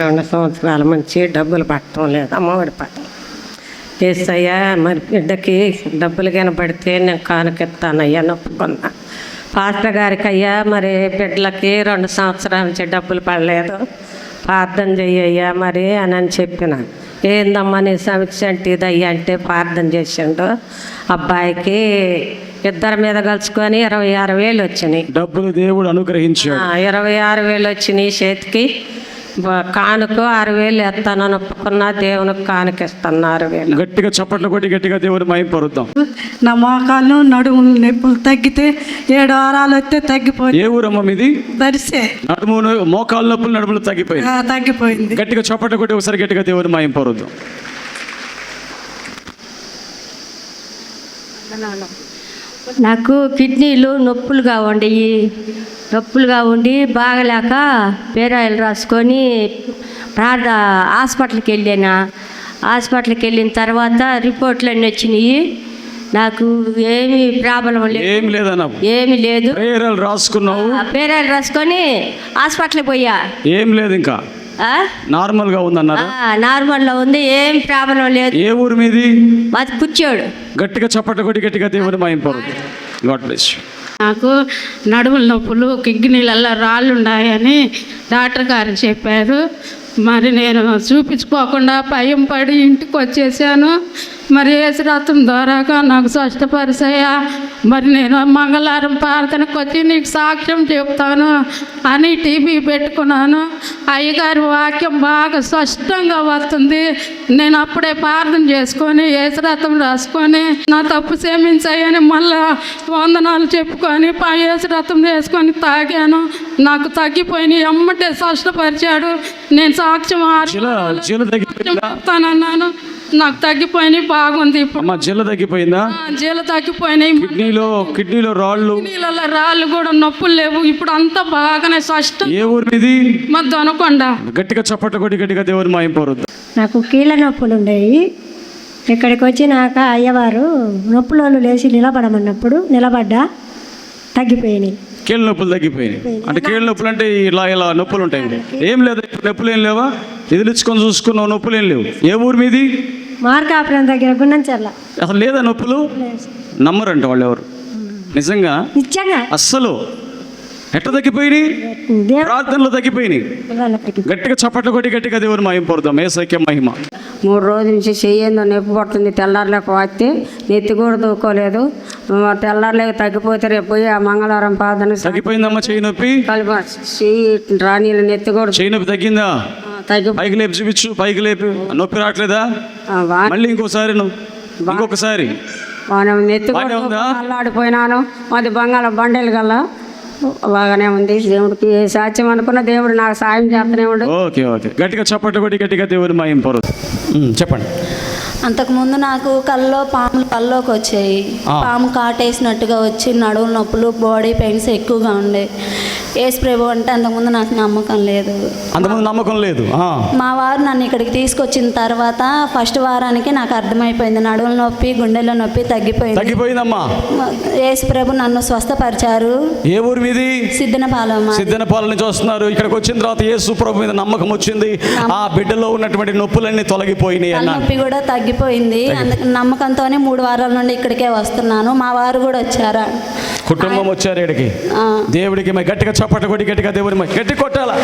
2 సంవత్సరాల నుంచి డబ్బులు పట్టడం లేదు, అమ్మఒడి పట్టడం. ఏసయ్యా మరి బిడ్డకి డబ్బులు కనబడితే నేను కానుకెత్తానయ్యా నొప్పుకున్నా. పాస్టర్ గారికి అయ్యా మరి బిడ్డలకి 2 సంవత్సరాల నుంచి డబ్బులు పడలేదు, ప్రార్థన చెయ్యయ్యా మరి అని చెప్పిన. ఏందమ్మా నీ సమస్య అంటే ఇదయ్యా అంటే ప్రార్థన చేసిండు. అబ్బాయికి ఇద్దరి మీద కలుసుకొని 26,000 వచ్చినాయి డబ్బులు దేవుడు అనుగ్రహించాడు. 26,000 వచ్చినాయి చేతికి. కానుక 6,000 ఎత్తానని ఒప్పుకున్నా, దేవునికి కానుకిస్తాను 6,000. గట్టిగా చప్పట్లు కొట్టి గట్టిగా దేవుడు మహిమపరుద్దాం. నా మోకాళ్ళు నడుములు నొప్పులు తగ్గితే 7 వారాలు వస్తే తగ్గిపోయింది. ఏ ఊరమ్మ మీది? దరిసే. మోకాళ్ళ నొప్పులు నడుములు తగ్గిపోయింది. తగ్గిపోయింది. గట్టిగా చప్పట్లు కొట్టి ఒకసారి గట్టిగా దేవుడు మహిమపరుద్దాం. నాకు కిడ్నీలు నొప్పులుగా ఉండి బాగలేక పేరాయిలు రాసుకొని హాస్పిటల్కి వెళ్ళాను. హాస్పిటల్కి వెళ్ళిన తర్వాత రిపోర్ట్లు అన్నీ వచ్చినాయి. నాకు ఏమి ప్రాబ్లం లేదు, ఏమి లేదు. పేరాయిలు రాసుకున్నావు? పేరాయిలు రాసుకొని హాస్పిటల్కి పోయా. ఏం లేదు, ఇంకా నార్మల్ గా ఉందన్నారు. నార్మల్ లో ఉంది, ఏం ప్రాబ్లం లేదు. ఏ ఊరు మీది? మాది కూర్చోడు. గట్టిగా చప్పట కొట్టి గట్టిగా దేవుని మహిమపరుద్దాం. God bless you. నాకు నడుముల నొప్పులు, కిడ్నీలలో రాళ్ళు ఉన్నాయని డాక్టర్ గారు చెప్పారు. మరి నేను చూపించుకోకుండా భయం పడి ఇంటికి వచ్చేసాను. మరి యేసురక్తం ద్వారాగా నాకు స్వస్థపరిచాయా. మరి నేను మంగళవారం ప్రార్థనకు వచ్చి నీకు సాక్ష్యం చెప్తాను అని టీవీ పెట్టుకున్నాను. అయ్యగారి వాక్యం బాగా స్పష్టంగా వస్తుంది. నేను అప్పుడే ప్రార్థన చేసుకొని యేసురక్తం రాసుకొని నా తప్పు క్షమించాయని మళ్ళా వందనాలు చెప్పుకొని యేసురక్తం వేసుకొని తాగాను. నాకు తగ్గిపోయినాయి, అమ్మటే స్పష్టపరిచాడు. నేను సాక్ష్యం చెప్తానన్నాను. నాకు తగ్గిపోయినాయి, బాగుంది. ఇప్పుడు జీల తగ్గిపోయిందా? జీల తగ్గిపోయినాయి. కిడ్నీలో రాళ్ళు కూడా నొప్పులు లేవు. ఇప్పుడు అంతా బాగానే స్పష్టం. ఏ ఊరు ఇది? మా దొనకొండ. గట్టిగా చప్పట కొట్టి గట్టిగా దేవుని మహిమపరుద్దాం. నాకు కీళ్ళ నొప్పులు ఉండేవి. ఇక్కడికి వచ్చినాక అయ్యవారు నొప్పులను లేచి నిలబడమన్నప్పుడు నిలబడ్డా, తగ్గిపోయినాయి. కీళ్ళ నొప్పులు తగ్గిపోయినాయి. అంటే కీళ్ళ నొప్పులు అంటే ఇలా నొప్పులు ఉంటాయి. ఏం లేదు, నొప్పులు ఏం లేవా? ఎదులుచుకొని చూసుకున్నావు, నొప్పులు ఏం లేవు. ఏ ఊరు మీది? మార్కాపురం దగ్గర గుండంచెర్ల. అసలు లేదా నొప్పులు? నమ్మరంట వాళ్ళు ఎవరు. నిజంగా అస్సలు ఎట్లా తగ్గిపోయినాయి? ప్రార్థనలు తగ్గిపోయినాయి. గట్టిగా చప్పట్లు కొట్టి గట్టిగా దేవుని మహిమపరుద్దాం. యేసయ్య మహిమ. 3 రోజుల నుంచి చెయ్యేందో నొప్పి పడుతుంది. తెల్లారులేక వస్తే నెత్తి కూడా దూకోలేదు. తెల్లారులేక తగ్గిపోతే రేపు పోయి ఆ మంగళవారం ప్రార్థన తగ్గిపోయిందమ్మా. చెయ్యి నొప్పి రాణీలు నెత్తి కూడా చెయ్యి నొప్పి తగ్గిందా? పైకి లేపి చూపించు. పైకి లేపి. నొప్పి రావట్లేదా? మళ్ళీ ఇంకొకసారి నెత్తి కూడా అల్లాడిపోయినాను. అది బంగాళ గల్లా బాగానే ఉంది. దేవుడికి సాధ్యం అనుకున్న దేవుడు నాకు సాయం చేస్తూనే ఉండు. ఓకే. గట్టిగా చప్పట్లు కొట్టి గట్టిగా దేవుని మహిమపరుద్దాం. చెప్పండి. అంతకుముందు నాకు పాములు కల్లోకి వచ్చాయి. పాము కాటేసినట్టుగా వచ్చి నడువు నొప్పులు, బాడీ పెయిన్స్ ఎక్కువగా ఉండే. యేసు ప్రభు అంటే అంతకుముందు నాకు నమ్మకం లేదు. మా వారు నన్ను ఇక్కడికి తీసుకొచ్చిన తర్వాత ఫస్ట్ వారానికి నాకు అర్థమైపోయింది, నడువుల నొప్పి, గుండెల నొప్పి తగ్గిపోయిందమ్మా. యేసు ప్రభు నన్ను స్వస్థపరిచారు. ఏ ఊరు మీది? సిద్ధనపాలెం నుంచి వస్తున్నారు. ఇక్కడికి వచ్చిన తర్వాత యేసు ప్రభు మీద నమ్మకం వచ్చింది. ఆ బిడ్డలో ఉన్నటువంటి నొప్పులన్నీ తొలగిపోయినాయి. నొప్పి కూడా తగ్గిపోయింది. నమ్మకంతోనే 3 వారాల నుండి ఇక్కడికే వస్తున్నాను. మా వారు కూడా వచ్చారా, కుటుంబం వచ్చారు ఇక్కడికి. దేవుడికి గట్టిగా చప్పట కొట్టి గట్టిగా దేవుని గట్టి కొట్టాలా.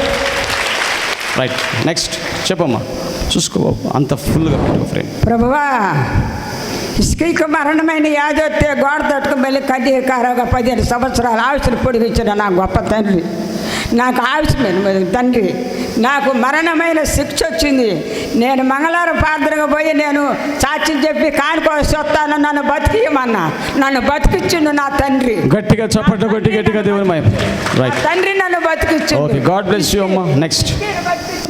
రైట్, నెక్స్ట్ చెప్పమ్మా. చూసుకో అంత ఫుల్గా ఫ్రెండ్. ప్రభువా, ఇసుకకు మరణమైన యాది వస్తే గోడ తట్టుకు వెళ్ళి 15 సంవత్సరాలు ఆయుష్ను పొడిగించిన నా గొప్ప తండ్రి, నాకు ఆయుష్మైన తండ్రి, నాకు మరణమైన శిక్ష వచ్చింది. నేను మంగళవారం ప్రార్థనకు పోయి నేను సాక్ష్యం చెప్పి కానుకోసి వస్తాను, నన్ను బతికియమన్నా. నన్ను బతికిచ్చిండు నా తండ్రి. గట్టిగా చప్పట్లు కొట్టి గట్టిగా దేవుని మహిమ. రైట్, తండ్రి నన్ను బతికిచ్చిండు. ఓకే, గాడ్ బ్లెస్ యు అమ్మా. నెక్స్ట్.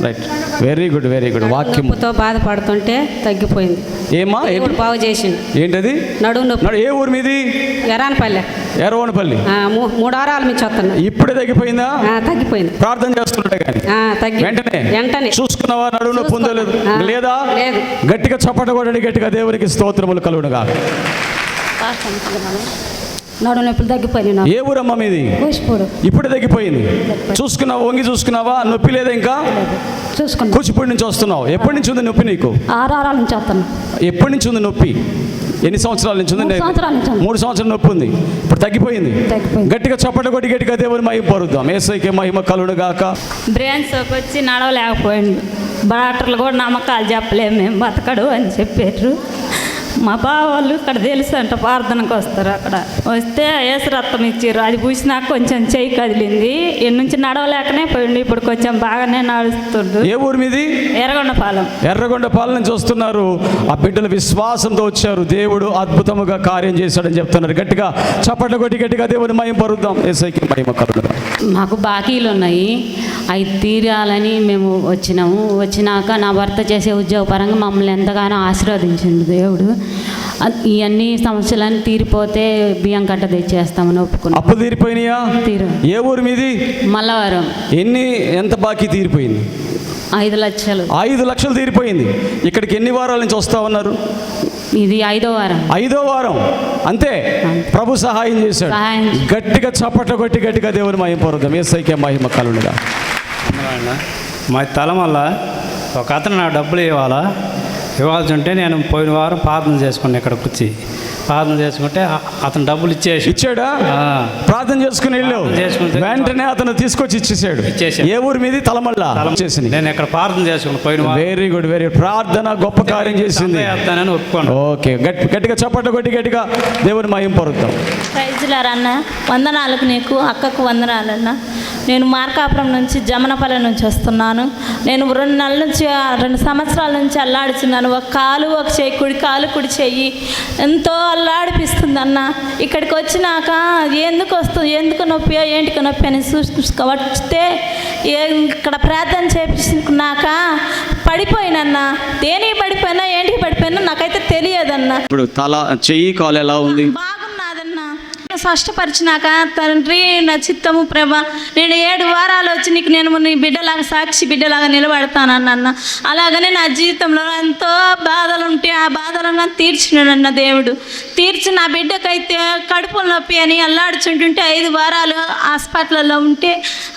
Right, very good. వాక్యంతో బాధపడుతుంటే తగ్గిపోయింది. ఏమా బాగు చేసిండు. ఏంటది? నడుము నొప్పి. ఏ ఊరు మీది? ఎర్రవనపల్లి. 3 వారాల నుంచి వస్తున్నా. ఇప్పుడే తగ్గిపోయిందా? తగ్గిపోయింది. ప్రార్థన చేస్తుంటే వెంటనే చూసుకున్నావా? నడువు నొప్పి ఉందో లేదా? గట్టిగా చప్పట కొట్టండి. గట్టిగా దేవునికి స్తోత్రములు కలుగునుగా. నడుము నొప్పులు తగ్గిపోయినాయి నాకు. ఏ ఊరమ్మా మీది? కూచిపూడి ఇప్పుడు తగ్గిపోయింది. చూసుకున్నావా? వంగి చూసుకున్నావా? నొప్పి లేదా ఇంకా? చూసుకున్నా. కూచిపూడి నుంచి వస్తున్నావు. ఎప్పటి నుంచి ఉంది నొప్పి నీకు? 6 వారాల నుంచి వస్తాను. ఎప్పటి నుంచి ఉంది నొప్పి? ఎన్ని సంవత్సరాల నుంచి ఉంది? 3 సంవత్సరాల నుంచి ఉంది. 3 సంవత్సరాల నొప్పి ఉంది. ఇప్పుడు తగ్గిపోయింది. గట్టిగా చప్పట కొట్టి గట్టిగా దేవుని మహిమ పరుద్దాం. యేసయ్యకే మహిమ కలుగును గాక. బ్రెయిన్ సోక్ వచ్చి నడవలేకపోయిండు. డాక్టర్లు కూడా నమ్మకాలు చెప్పలేము, మేము బతకడు అని చెప్పారు. మా బావ వాళ్ళు ఇక్కడ తెలుసు అంట, ప్రార్థనకు వస్తారు. అక్కడ వస్తే ఏసు రక్తం ఇచ్చారు. అది పూసినాక కొంచెం చెయ్యి కదిలింది. ఎన్ని నుంచి నడవలేకనే పోయిండు. ఇప్పుడు కొంచెం బాగానే నడుస్తుండు. ఏ ఊరు మీది? ఎర్రగొండపాలెం. ఎర్రగొండపాలెం నుంచి వస్తున్నారు. ఆ బిడ్డలు విశ్వాసంతో వచ్చారు. దేవుడు అద్భుతముగా కార్యం చేశాడని చెప్తున్నారు. గట్టిగా చప్పట్లు కొట్టి గట్టిగా దేవుని మహిమ పరుద్దాం. యేసయ్యకే మహిమ కలుగును గాక. మాకు బాకీలు ఉన్నాయి, అవి తీరాలని మేము వచ్చినాము. వచ్చినాక నా భర్త చేసే ఉద్యోగపరంగా మమ్మల్ని ఎంతగానో ఆశీర్వదించిండు దేవుడు. ఇవన్నీ సమస్యలన్నీ తీరిపోతే బియ్యం కట్ట తెచ్చేస్తామని ఒప్పుకున్నాం. అప్పు తీరిపోయినాయా? తీరు. ఏ ఊరు మీది? మల్లవరం. ఎంత బాకీ తీరిపోయింది? 5 లక్షలు. 5 లక్షలు తీరిపోయింది. ఇక్కడికి ఎన్ని వారాల నుంచి వస్తా ఉన్నారు? ఇది 5వ వారం. 5వ వారం అంతే. ప్రభు సహాయం చేశాడు. గట్టిగా చప్పట్లు కొట్టి గట్టిగా దేవుని మహిమ పరుద్దాం. యేసయ్యకే మహిమ కలుగును గాక. మా తలం వల్ల ఒక అతను నా డబ్బులు ఇవ్వాల్సి ఉంటే నేను పోయిన వారం ప్రార్థన చేసుకున్నాను. ఇక్కడికి వచ్చి ప్రార్థన చేసుకుంటే అతను డబ్బులు ఇచ్చాడా? ప్రార్థన చేసుకుని వెళ్ళావు, వెంటనే అతను తీసుకొచ్చి ఇచ్చేసాడు. ఏ ఊరు మీది? తలమల్ల. చేసింది. నేను ఇక్కడ ప్రార్థన చేసుకుని పోయిన. Very good, very good. ప్రార్థన గొప్ప కార్యం చేసింది. ఒప్పుకోండి. ఓకే, గట్టిగా చప్పట్లు కొట్టి గట్టిగా దేవుని మహిమ పరుద్దాం. ప్రైజ్లారన్న, వందనాలకు నీకు, అక్కకు వందనాలన్న. నేను మార్కాపురం నుంచి జమనపల్లి నుంచి వస్తున్నాను. నేను 2 నెలల నుంచి 2 సంవత్సరాల నుంచి అల్లాడుచున్నాను. ఒక కాలు ఒక చెయ్యి, కుడి కాలు కుడి చెయ్యి ఎంతో అల్లాడిపిస్తుంది అన్న. ఇక్కడికి వచ్చినాక ఎందుకు నొప్పి ఏంటికి నొప్పి అని వస్తే ఇక్కడ ప్రార్థన చేపించుకున్నాక పడిపోయినన్న. దేనికి పడిపోయినా ఏంటికి పడిపోయినా నాకైతే తెలియదన్న. ఇప్పుడు చెయ్యి కాలు ఎలా ఉంది? బాగున్నదన్న. స్పష్టపరిచినాక తండ్రి నా చిత్తము ప్రభా, నేను 7 వారాలు వచ్చి నీకు నేను నీ బిడ్డలాగా సాక్షి బిడ్డలాగా నిలబడతానన్న. అలాగనే నా జీవితంలో ఎంతో బాధలు ఉంటే ఆ బాధలను తీర్చినాడన్న దేవుడు. తీర్చి నా బిడ్డకైతే కడుపుల నొప్పి అని అల్లాడుచుంటుంటే 5 వారాలు హాస్పిటల్లో ఉంటే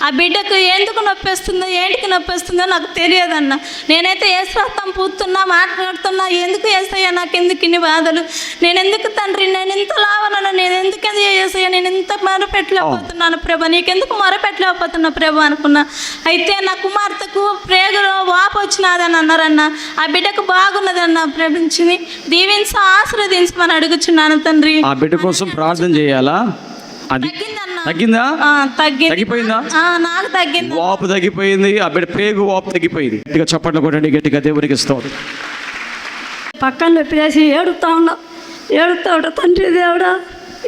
ఆ బిడ్డకు ఎందుకు నొప్పి వస్తుందో ఏంటికి నొప్పి వస్తుందో నాకు తెలియదన్న. నేనైతే ఏసు రక్తం పూస్తున్నా, మాట్లాడుతున్నా, ఎందుకు ఏసయ్యా నాకు ఎందుకు ఇన్ని బాధలు, నేను ఎందుకు తండ్రి, నేను ఎంత లావనన్నా, నేను ఎందుకు ఏసయ్యా, నేను ఎంత మొరపెట్టలేకపోతున్నాను ప్రభా, నీకెందుకు మొరపెట్టలేకపోతున్నా ప్రభా అనుకున్నా. అయితే నా కుమార్తెకు ప్రేగులో వాపు వచ్చినదని అన్నారన్న. ఆ బిడ్డకు బాగున్నదన్న. ప్రభుని దీవించి ఆశీర్వదించమని అడుగుచున్నాను తండ్రి. ఆ బిడ్డ కోసం ప్రార్థన చేయాలా? అది తగ్గిందా? తగ్గిపోయిందా? నాకు తగ్గింది. వాపు తగ్గిపోయింది. ఆ బిడ్డ ప్రేగు వాపు తగ్గిపోయింది. గట్టిగా చప్పట్లు కొట్టండి, గట్టిగా దేవునికి ఇస్తాడు. పక్కన నొప్పి చేసి ఏడుతా ఉంటా. తండ్రి దేవుడా,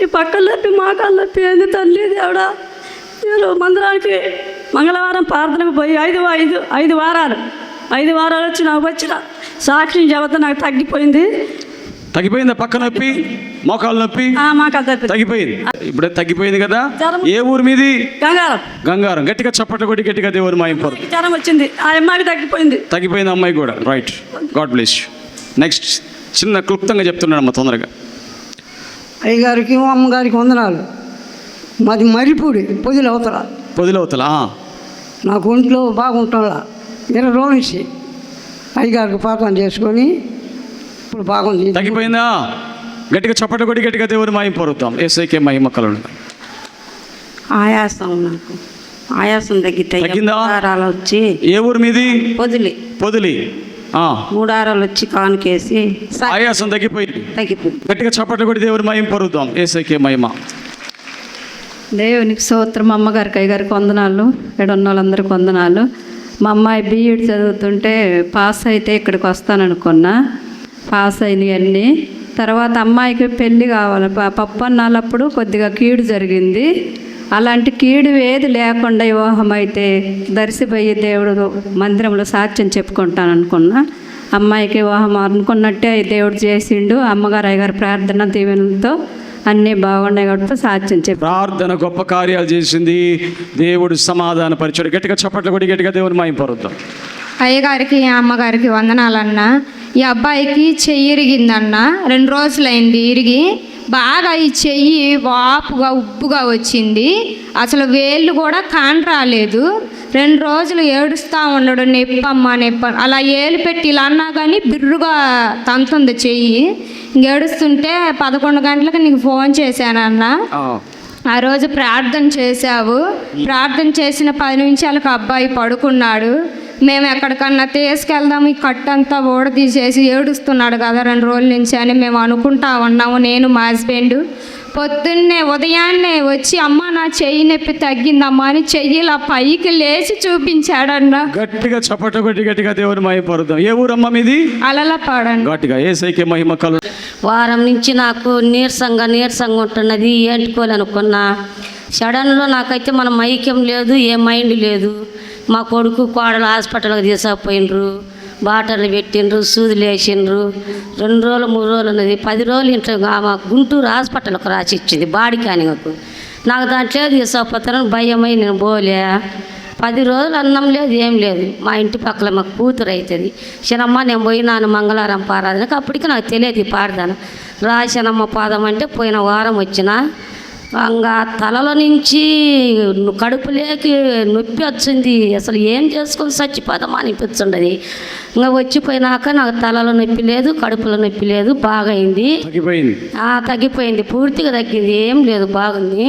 ఈ పక్కన నొప్పి మాకాలు నొప్పి ఏంది తండ్రి దేవుడా. నేను మందిరానికి మంగళవారం ప్రార్థనకు పోయి 5 వారాలు వచ్చి నాకు వచ్చిన సాక్షి చెబుతా నాకు తగ్గిపోయిందా? పక్క నొప్పి, మోకాలు నొప్పి తగ్గిపోయింది. ఇప్పుడు తగ్గిపోయింది కదా. ఏ ఊరు మీది? గంగారం. గట్టిగా చప్పట్లు కొట్టి గట్టిగా దేవుని మహిమ పరుద్దాం. జ్వరం వచ్చింది, ఆ అమ్మాయికి తగ్గిపోయింది అమ్మాయి కూడా. Right, God bless you. Next చిన్న క్లుప్తంగా చెప్తున్నాడు అమ్మ తొందరగా. అయ్యగారికి అమ్మగారికి వందనాలు. మాది మరిపూడి పొదిలవతల. నాకు ఒంట్లో బాగుంటుందా 20 రోజుల నుంచి అయ్యగారికి ప్రార్థన చేసుకొని ఇప్పుడు బాగుంది. తగ్గిపోయిందా? గట్టిగా చప్పట్లు కొట్టి గట్టిగా దేవుని మహిమ పరుద్దాం. యేసయ్యకే మహిమ కలుగును. ఆయాసం తగ్గిందా? వచ్చి. ఏ ఊరు మీది? పొదిలి. 3 వారాలు వచ్చి కానుకేసి ఆయాసం తగ్గిపోయింది. గట్టిగా చప్పట్లు కొట్టి దేవుని మహిమ పరుద్దాం. యేసయ్యకే మహిమ. దేవునికి స్తోత్రం. మా అమ్మగారికి అయ్యగారికి వందనాలు, ఉన్న వాళ్ళందరికీ వందనాలు. మా అమ్మాయి బీఎడ్ చదువుతుంటే పాస్ అయితే ఇక్కడికి వస్తాననుకున్నా. పాస్ అయినవన్నీ తర్వాత అమ్మాయికి పెళ్ళి కావాలి. పప్పు అన్నాలప్పుడు కొద్దిగా కీడు జరిగింది. అలాంటి కీడు ఏది లేకుండా వివాహం అయితే దర్శిపోయి దేవుడు మందిరంలో సాక్ష్యం చెప్పుకుంటాను అనుకున్నా. అమ్మాయికి వివాహం అనుకున్నట్టే దేవుడు చేసిండు. అమ్మగారు అయ్యగారు ప్రార్థన దీవెనలతో అన్నీ బాగున్నాయి కాబట్టి సాక్ష్యం చెప్పి ప్రార్థన గొప్ప కార్యాలు చేసింది. దేవుడు సమాధాన పరిచయం. గట్టిగా చప్పట్లు కొట్టి గట్టిగా దేవుని మహిమ పరుద్దాం. అయ్యగారికి అమ్మగారికి వందనాలన్నా. ఈ అబ్బాయికి చెయ్యి ఇరిగిందన్న. 2 రోజులైంది ఇరిగి. బాగా ఈ చెయ్యి వాపుగా ఉబ్బుగా వచ్చింది. అసలు వేళ్ళు కూడా కాని రాలేదు. 2 రోజులు ఏడుస్తూ ఉన్నాడు, నొప్పమ్మ నొప్పి. అలా ఏలు పెట్టి ఇలా అన్నా కానీ బిర్రుగా తంతుంది చెయ్యి. ఏడుస్తుంటే 11 గంటలకు నీకు ఫోన్ చేశానన్న. ఆ రోజు ప్రార్థన చేశావు. ప్రార్థన చేసిన 10 నిమిషాలకు అబ్బాయి పడుకున్నాడు. మేము ఎక్కడికన్నా తీసుకెళ్దాం, ఈ కట్టంతా తీసేసి ఏడుస్తున్నాడు కదా 2 రోజుల నుంచి అని మేము అనుకుంటా ఉన్నాము, నేను మా హస్బెండ్. పొద్దున్నే ఉదయాన్నే వచ్చి అమ్మ నా చెయ్యి నొప్పి తగ్గిందమ్మా అని చెయ్యిలా పైకి లేచి చూపించాడన్న. గట్టిగా చప్పట కొట్టి గట్టిగా దేవుని మహిమ పరుద్దాం. ఏ ఊరమ్మ మీది? అలలపాడండి. గట్టిగా ఏసైకే మహిమ కలు. వారం నుంచి నాకు నీరసంగా ఉంటున్నది, ఏంటుకోవాలనుకున్నా. సడన్లో నాకైతే మన మైక్యం లేదు, ఏ మైండ్ లేదు. మా కొడుకు కోడలు హాస్పిటల్కి తీసుకుపోయినరు, బాటర్లు పెట్టిండ్రు, సూదులు వేసిండ్రు. 2 రోజులు 3 రోజులు ఉన్నది. 10 రోజులు ఇంట్లో మా గుంటూరు హాస్పిటల్కి రాసి ఇచ్చింది బాడీ కానింగకు. నాకు దాంట్లో తీసుకుపోతారని భయమై నేను పోలే. 10 రోజులు అన్నం లేదు, ఏం లేదు. మా ఇంటి పక్కల మా కూతురు అవుతుంది. శనమ్మ నేను పోయినాను మంగళవారం పారాధనకు. అప్పటికి నాకు తెలియదు పాడదాను. రాశనమ్మ పాదం అంటే పోయిన వారం వచ్చిన. ఇంకా తలలో నుంచి కడుపులేకి నొప్పి వచ్చింది. అసలు ఏం చేసుకొని చచ్చిపోదామా అనిపించుండది. ఇంకా వచ్చిపోయినాక నాకు తలలో నొప్పి లేదు, కడుపులో నొప్పి లేదు, బాగా అయింది. తగ్గిపోయింది. తగ్గిపోయింది, పూర్తిగా తగ్గింది, ఏం లేదు, బాగుంది.